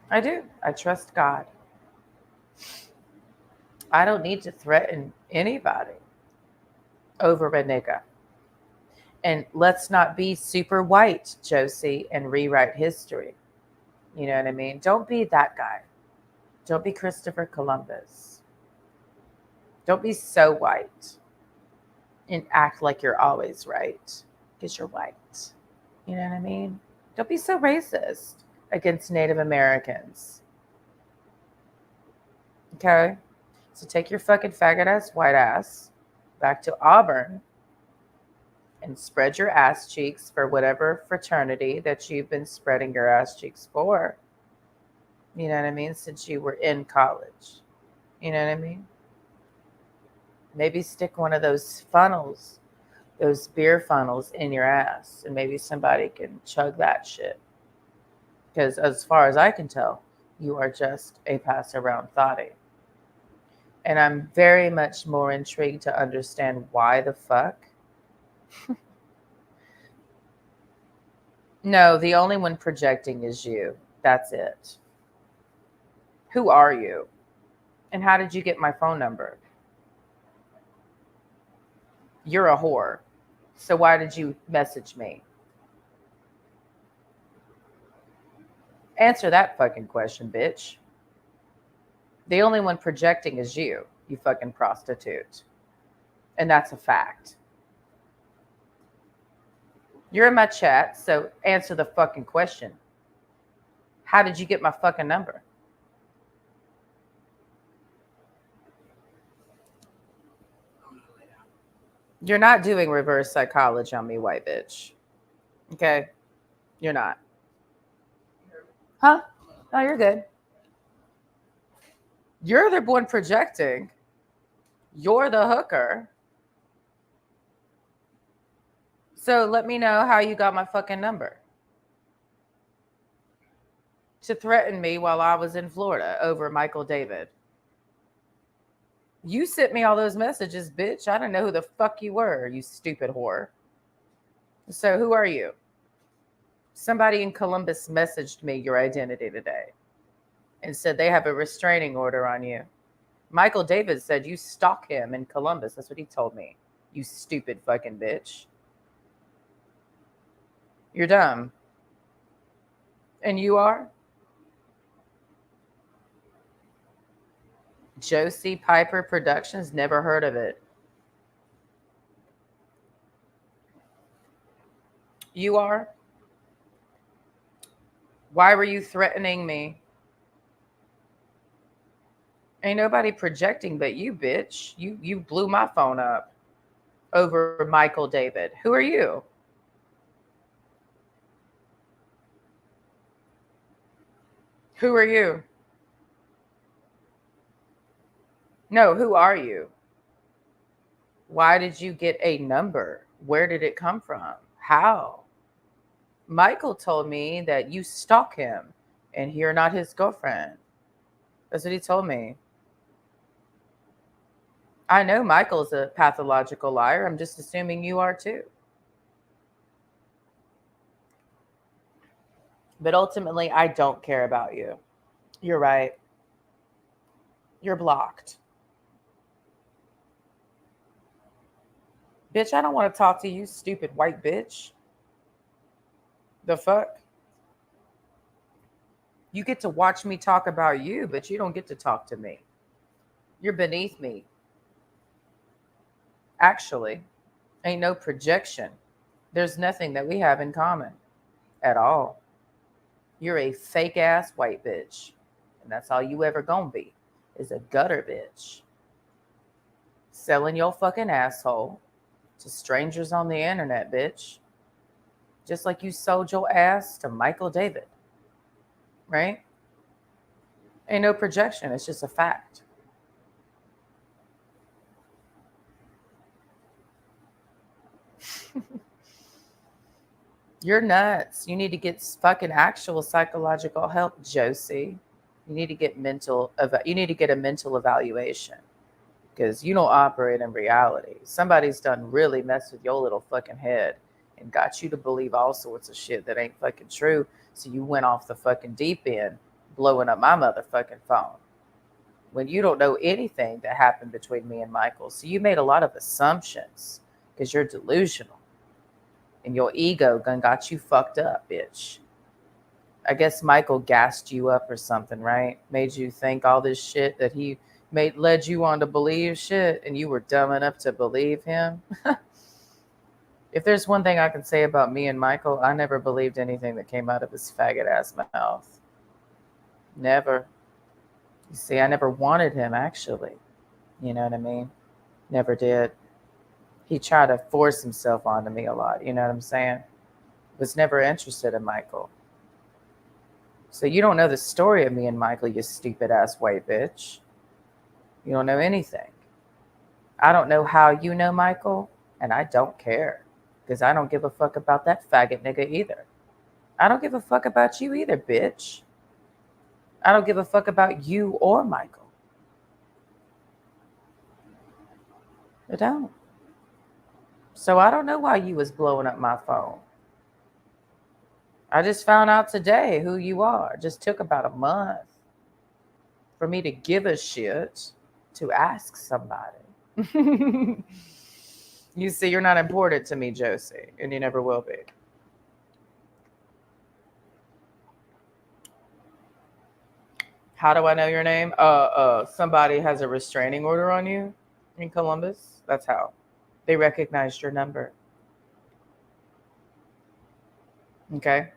I do. I trust God. I don't need to threaten anybody over a nigga. And let's not be super white, Josie, and rewrite history. You know what I mean? Don't be that guy. Don't be Christopher Columbus. Don't be so white and act like you're always right because you're white. You know what I mean? Don't be so racist against Native Americans. Okay? So take your fucking faggot ass, white ass back to Auburn and spread your ass cheeks for whatever fraternity that you've been spreading your ass cheeks for. You know what I mean? Since you were in college. You know what I mean? Maybe stick one of those funnels, those beer funnels in your ass, and maybe somebody can chug that shit. Because as far as I can tell, you are just a pass-around thotty. And I'm very much more intrigued to understand why the fuck. No, the only one projecting is you. That's it. Who are you? And how did you get my phone number? You're a whore. So why did you message me? Answer that fucking question, bitch. The only one projecting is you, you fucking prostitute. And that's a fact. You're in my chat, so answer the fucking question. How did you get my fucking number? You're not doing reverse psychology on me, white bitch. Okay? You're not. Huh? No, you're good. You're the one projecting. You're the hooker. So let me know how you got my fucking number. To threaten me while I was in Florida over Michael David. You sent me all those messages, bitch. I don't know who the fuck you were, you stupid whore. So who are you? Somebody in Columbus messaged me your identity today and said they have a restraining order on you. Michael David said you stalk him in Columbus. That's what he told me. You stupid fucking bitch. You're dumb. And you are? Josie Piper Productions? Never heard of it. You are? Why were you threatening me? Ain't nobody projecting but you, bitch. You blew my phone up over Michael David. Who are you? Who are you? No, who are you? Why did you get a number? Where did it come from? How? Michael told me that you stalk him and you're not his girlfriend. That's what he told me. I know Michael's a pathological liar. I'm just assuming you are too. But ultimately, I don't care about you. You're right. You're blocked. Bitch, I don't want to talk to you, stupid white bitch. The fuck? You get to watch me talk about you, but you don't get to talk to me. You're beneath me. Actually, ain't no projection. There's nothing that we have in common at all. You're a fake ass white bitch. And that's all you ever gonna be, is a gutter bitch. Selling your fucking asshole to strangers on the internet, bitch. Just like you sold your ass to Michael David. Right? Ain't no projection. It's just a fact. You're nuts. You need to get fucking actual psychological help, Josie. You need to get a mental evaluation, because you don't operate in reality. Somebody's done really messed with your little fucking head and got you to believe all sorts of shit that ain't fucking true. So you went off the fucking deep end, blowing up my motherfucking phone when you don't know anything that happened between me and Michael. So you made a lot of assumptions because you're delusional. And your ego got you fucked up, bitch. I guess Michael gassed you up or something, right? Made you think all this shit that he led you on to believe shit, and you were dumb enough to believe him. If there's one thing I can say about me and Michael, I never believed anything that came out of his faggot ass mouth. Never. You see, I never wanted him, actually. You know what I mean? Never did. He tried to force himself onto me a lot. You know what I'm saying? Was never interested in Michael. So you don't know the story of me and Michael, you stupid ass white bitch. You don't know anything. I don't know how you know Michael, and I don't care, because I don't give a fuck about that faggot nigga either. I don't give a fuck about you either, bitch. I don't give a fuck about you or Michael. I don't. So I don't know why you was blowing up my phone. I just found out today who you are. It just took about a month for me to give a shit to ask somebody. You see, you're not important to me, Josie, and you never will be. How do I know your name? Somebody has a restraining order on you in Columbus. That's how. They recognized your number. Okay?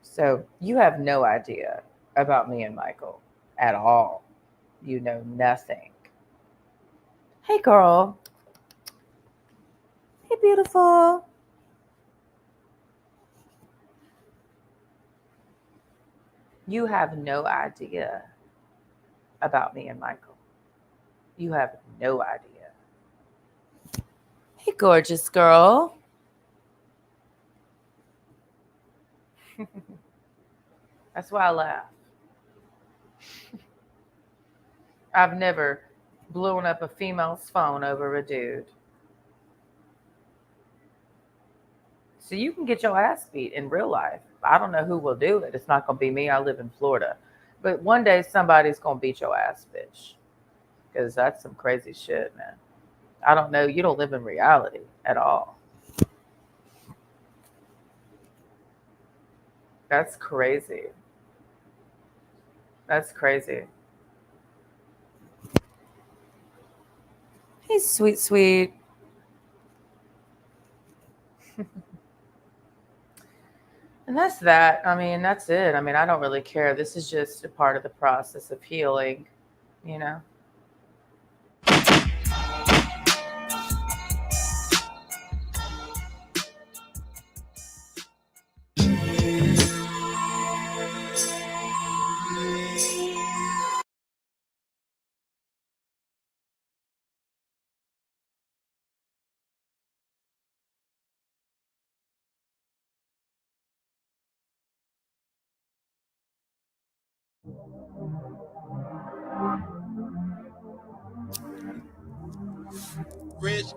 So you have no idea about me and Michael at all. You know nothing. Hey, girl. Hey, beautiful. You have no idea about me and Michael. You have no idea. Hey, gorgeous girl. That's why I laugh. I've never blown up a female's phone over a dude. So you can get your ass beat in real life. I don't know who will do it. It's not going to be me. I live in Florida. But one day somebody's going to beat your ass, bitch. Because that's some crazy shit, man. I don't know. You don't live in reality at all. That's crazy. That's crazy. He's sweet, sweet. And that's that. I mean, that's it. I mean, I don't really care. This is just a part of the process of healing, you know?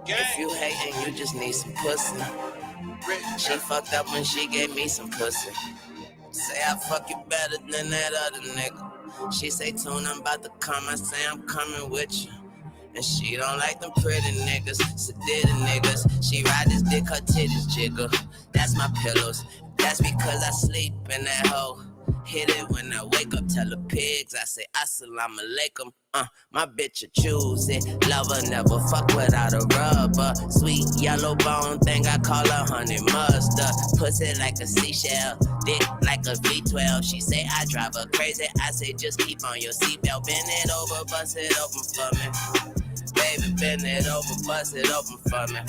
If you hating, you just need some pussy. She fucked up when she gave me some pussy. Say I fuck you better than that other nigga. She say, Tune, I'm about to come. I say, I'm coming with you. And she don't like them pretty niggas, sedated niggas. She ride this dick, her titties jiggle. That's my pillows. That's because I sleep in that hoe. Hit it when I wake up, tell the pigs. I say, Assalamu alaikum. My bitch a choose it. Lover never fuck without a rubber. Sweet yellow bone thing, I call her honey mustard. Pussy like a seashell, dick like a V12. She say I drive her crazy. I say just keep on your seatbelt. Bend it over, bust it open for me. Baby, bend it over, bust it open for me.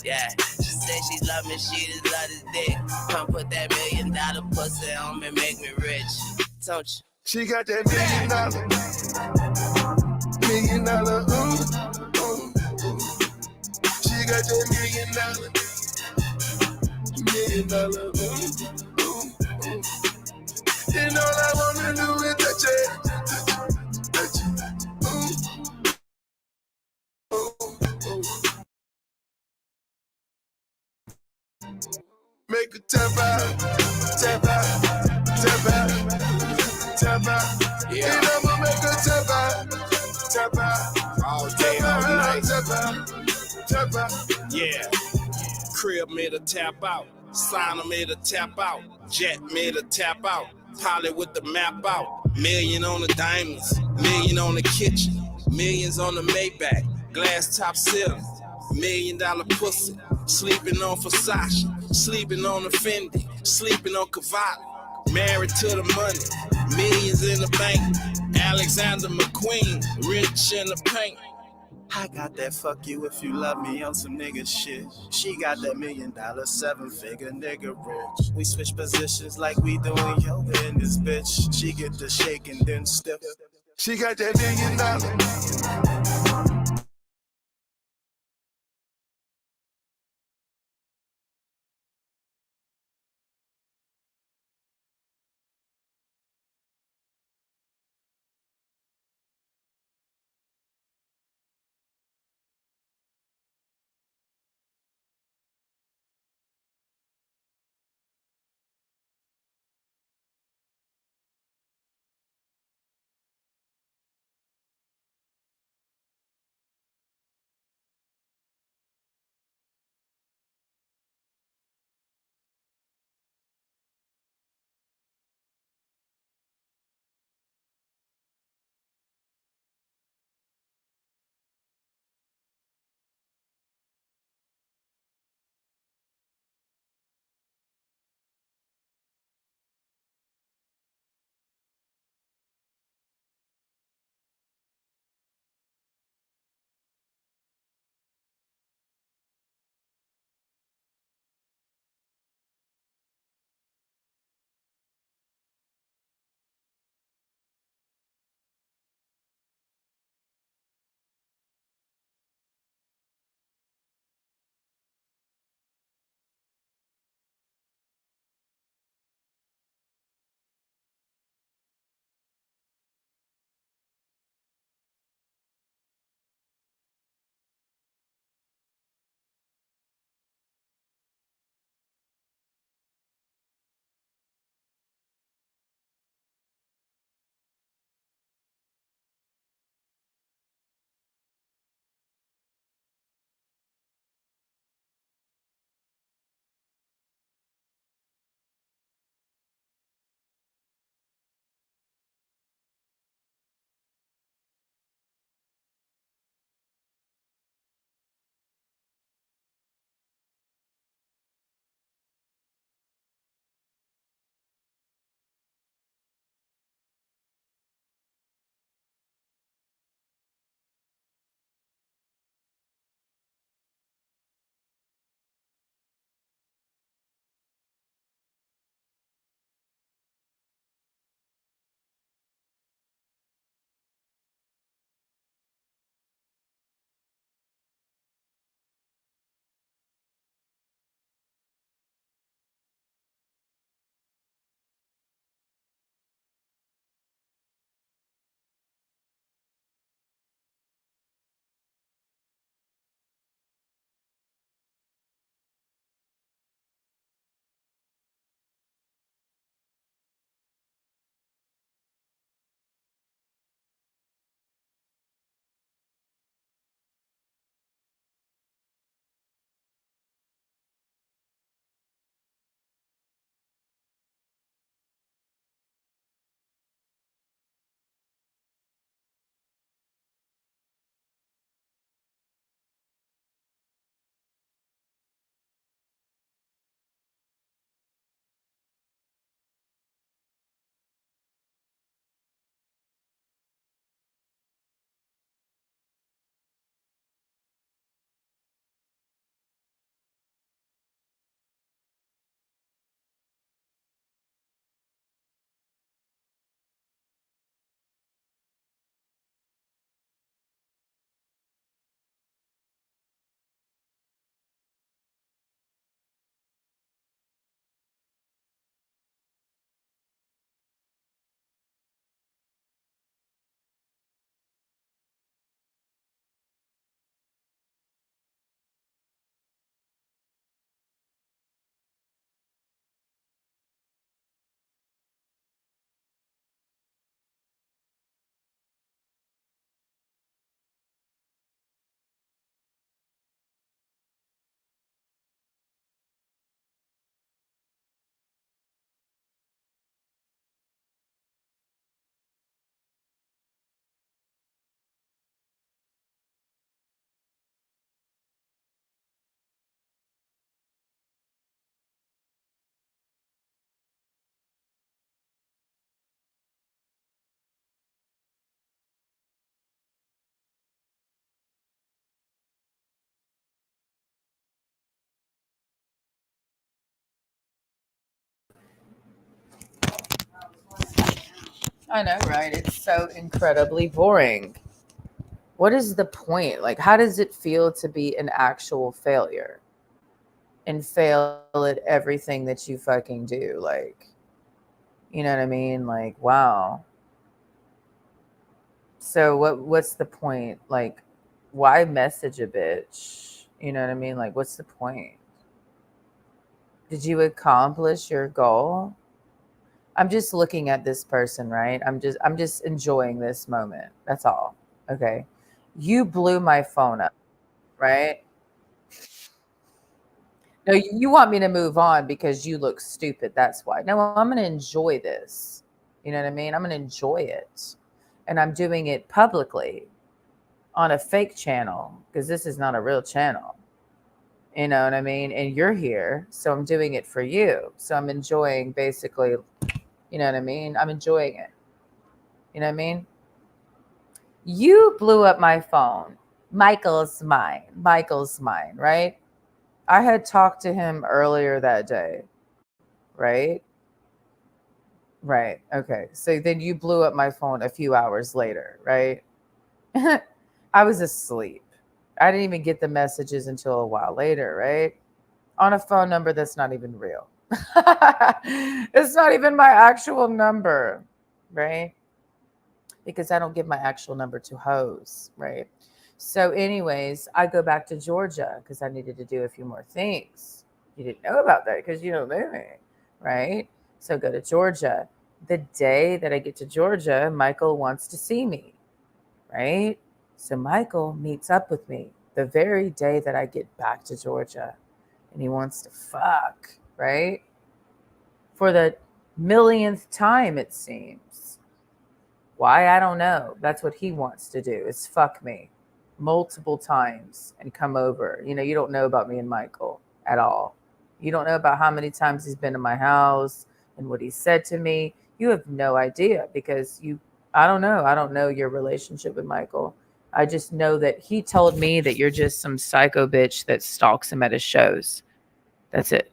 Yeah, she say she love me, she just love this dick. Come put that $1 million pussy on me, make me rich. Don't you? She got that $1 million, She got that $1 million, And all I wanna do is touch it, touch it. Make a tap out, tap out, tap out, tap out. Yeah. And I'ma make a tap out, tap out, All day, all night. tap out, tap out. Yeah. Crib made a tap out. Signer made a tap out. Jet made a tap out. Polly with the map out. Million on the diamonds. Million on the kitchen. Millions on the Maybach. Glass top ceiling. $1 million pussy. Sleeping on Versace. Sleeping on the Fendi. Sleeping on Cavalli. Married to the money. Millions in the bank. Alexander McQueen. Rich in the paint. I got that fuck you if you love me on some nigga shit. She got that $1 million, 7-figure nigga rich. We switch positions like we doing yoga in this bitch. She get the shake and then step. She got that $1 million. I know, right? It's so incredibly boring. What is the point? Like, how does it feel to be an actual failure and fail at everything that you fucking do? Like, you know what I mean? Like, wow. So what's the point? Like, why message a bitch? You know what I mean? Like, what's the point? Did you accomplish your goal? I'm just looking at this person, right? I'm just enjoying this moment. That's all. Okay. You blew my phone up, right? No, you want me to move on because you look stupid. That's why. No, I'm going to enjoy this. You know what I mean? I'm going to enjoy it. And I'm doing it publicly on a fake channel because this is not a real channel. You know what I mean? And you're here. So I'm doing it for you. So I'm enjoying basically, you know what I mean? I'm enjoying it. You know what I mean? You blew up my phone. Michael's mine, right? I had talked to him earlier that day, right? Right. Okay. So then you blew up my phone a few hours later, right? I was asleep. I didn't even get the messages until a while later, right? On a phone number that's not even real. It's not even my actual number, right? Because I don't give my actual number to hoes, right? So, anyways, I go back to Georgia because I needed to do a few more things. You didn't know about that because you don't know me, right? So, go to Georgia. The day that I get to Georgia, Michael wants to see me, right? So, Michael meets up with me the very day that I get back to Georgia and he wants to fuck, right? For the millionth time, it seems. Why? I don't know. That's what he wants to do is fuck me multiple times and come over. You know, you don't know about me and Michael at all. You don't know about how many times he's been to my house and what he said to me. You have no idea because I don't know. I don't know your relationship with Michael. I just know that he told me that you're just some psycho bitch that stalks him at his shows. That's it.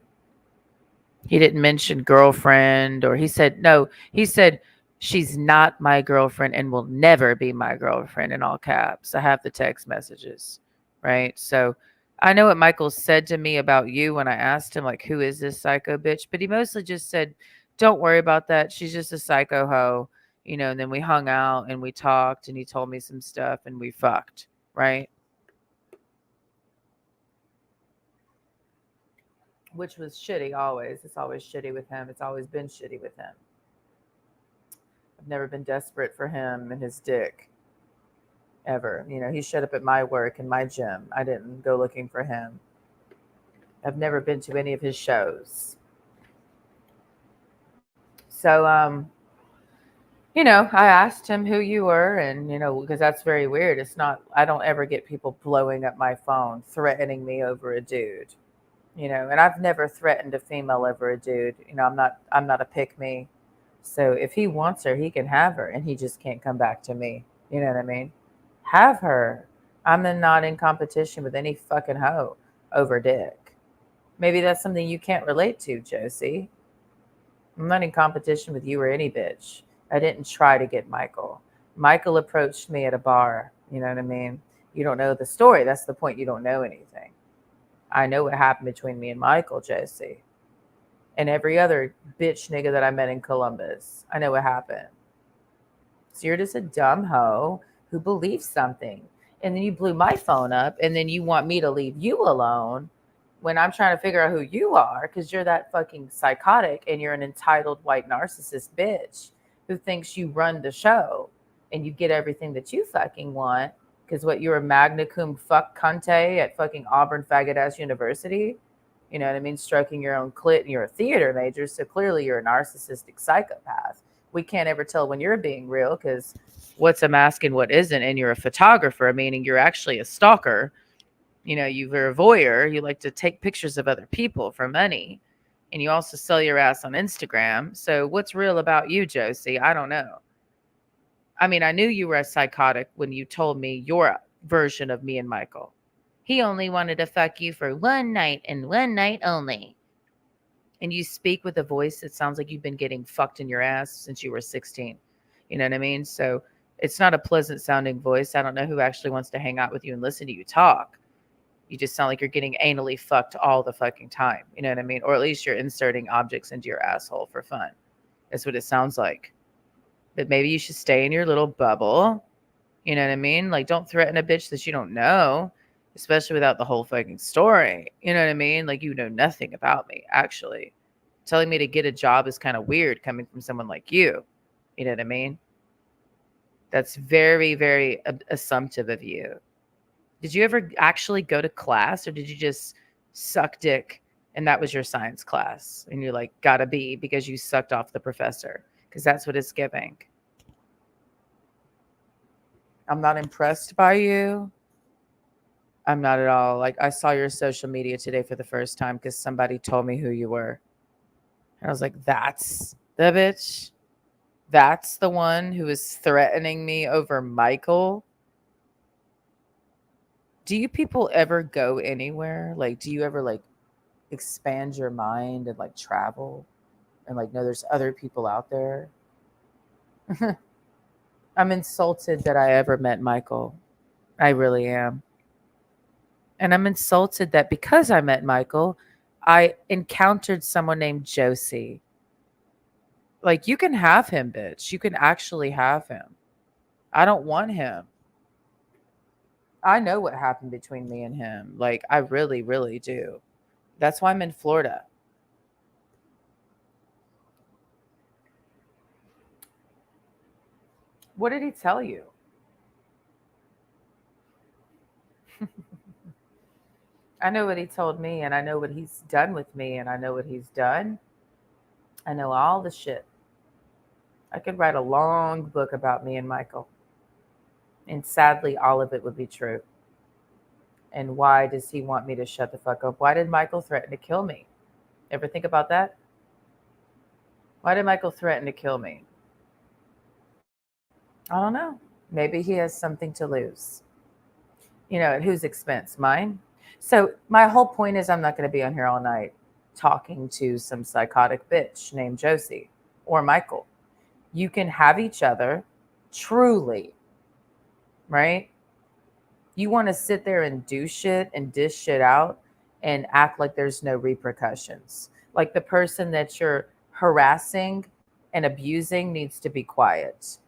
He didn't mention girlfriend or he said she's not my girlfriend and will never be my girlfriend in all caps. I have the text messages, right? So I know what Michael said to me about you when I asked him, like, who is this psycho bitch? But he mostly just said, don't worry about that. She's just a psycho hoe, you know, and then we hung out and we talked and he told me some stuff and we fucked, right? Which was shitty always. It's always shitty with him. It's always been shitty with him. I've never been desperate for him and his dick. Ever. You know, he showed up at my work and my gym. I didn't go looking for him. I've never been to any of his shows. So, you know, I asked him who you were and, you know, because that's very weird. It's not, I don't ever get people blowing up my phone, threatening me over a dude. You know, and I've never threatened a female over a dude. You know, I'm not a pick me. So if he wants her, he can have her and he just can't come back to me. You know what I mean? Have her. I'm not in competition with any fucking hoe over dick. Maybe that's something you can't relate to, Josie. I'm not in competition with you or any bitch. I didn't try to get Michael. Michael approached me at a bar. You know what I mean? You don't know the story. That's the point. You don't know anything. I know what happened between me and Michael, Josie. And every other bitch nigga that I met in Columbus. I know what happened. So you're just a dumb hoe who believes something. And then you blew my phone up and then you want me to leave you alone when I'm trying to figure out who you are because you're that fucking psychotic and you're an entitled white narcissist bitch who thinks you run the show and you get everything that you fucking want. Because what, you're a magna cum fuck cunte at fucking Auburn faggot ass university? You know what I mean? Stroking your own clit and you're a theater major. So clearly you're a narcissistic psychopath. We can't ever tell when you're being real because what's a mask and what isn't. And you're a photographer, meaning you're actually a stalker. You know, you're a voyeur. You like to take pictures of other people for money. And you also sell your ass on Instagram. So what's real about you, Josie? I don't know. I mean, I knew you were a psychotic when you told me your version of me and Michael. He only wanted to fuck you for one night and one night only. And you speak with a voice that sounds like you've been getting fucked in your ass since you were 16. You know what I mean? So it's not a pleasant sounding voice. I don't know who actually wants to hang out with you and listen to you talk. You just sound like you're getting anally fucked all the fucking time. You know what I mean? Or at least you're inserting objects into your asshole for fun. That's what it sounds like. But maybe you should stay in your little bubble. You know what I mean? Like, don't threaten a bitch that you don't know, especially without the whole fucking story. You know what I mean? Like, you know nothing about me, actually. Telling me to get a job is kind of weird coming from someone like you. You know what I mean? That's very, very assumptive of you. Did you ever actually go to class, or did you just suck dick and that was your science class? And you're like, gotta be, because you sucked off the professor. Because that's what it's giving. I'm not impressed by you. I'm not at all. Like, I saw your social media today for the first time because somebody told me who you were. And I was like, that's the bitch? That's the one who is threatening me over Michael? Do you people ever go anywhere? Like, do you ever, like, expand your mind and, like, travel? And, like, know there's other people out there? I'm insulted that I ever met Michael. I really am. And I'm insulted that because I met Michael, I encountered someone named Josie. Like, you can have him, bitch. You can actually have him. I don't want him. I know what happened between me and him. Like, I really, really do. That's why I'm in Florida. What did he tell you? I know what he told me, and I know what he's done with me, and I know what he's done. I know all the shit. I could write a long book about me and Michael. And sadly, all of it would be true. And why does he want me to shut the fuck up? Why did Michael threaten to kill me? Ever think about that? Why did Michael threaten to kill me? I don't know. Maybe he has something to lose. You know, at whose expense? Mine? So my whole point is I'm not going to be on here all night talking to some psychotic bitch named Josie or Michael. You can have each other truly, right? You want to sit there and do shit and dish shit out and act like there's no repercussions. Like the person that you're harassing and abusing needs to be quiet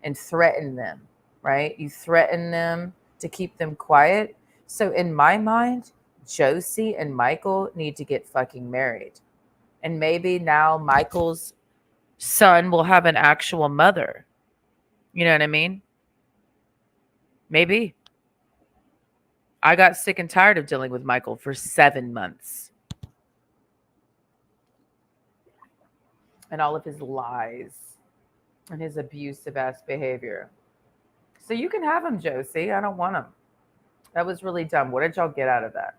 and threaten them, right? You threaten them to keep them quiet. So in my mind, Josie and Michael need to get fucking married. And maybe now Michael's son will have an actual mother. You know what I mean? Maybe. I got sick and tired of dealing with Michael for 7 months. And all of his lies and his abusive ass behavior. So you can have him, Josie. I don't want him. That was really dumb. What did y'all get out of that?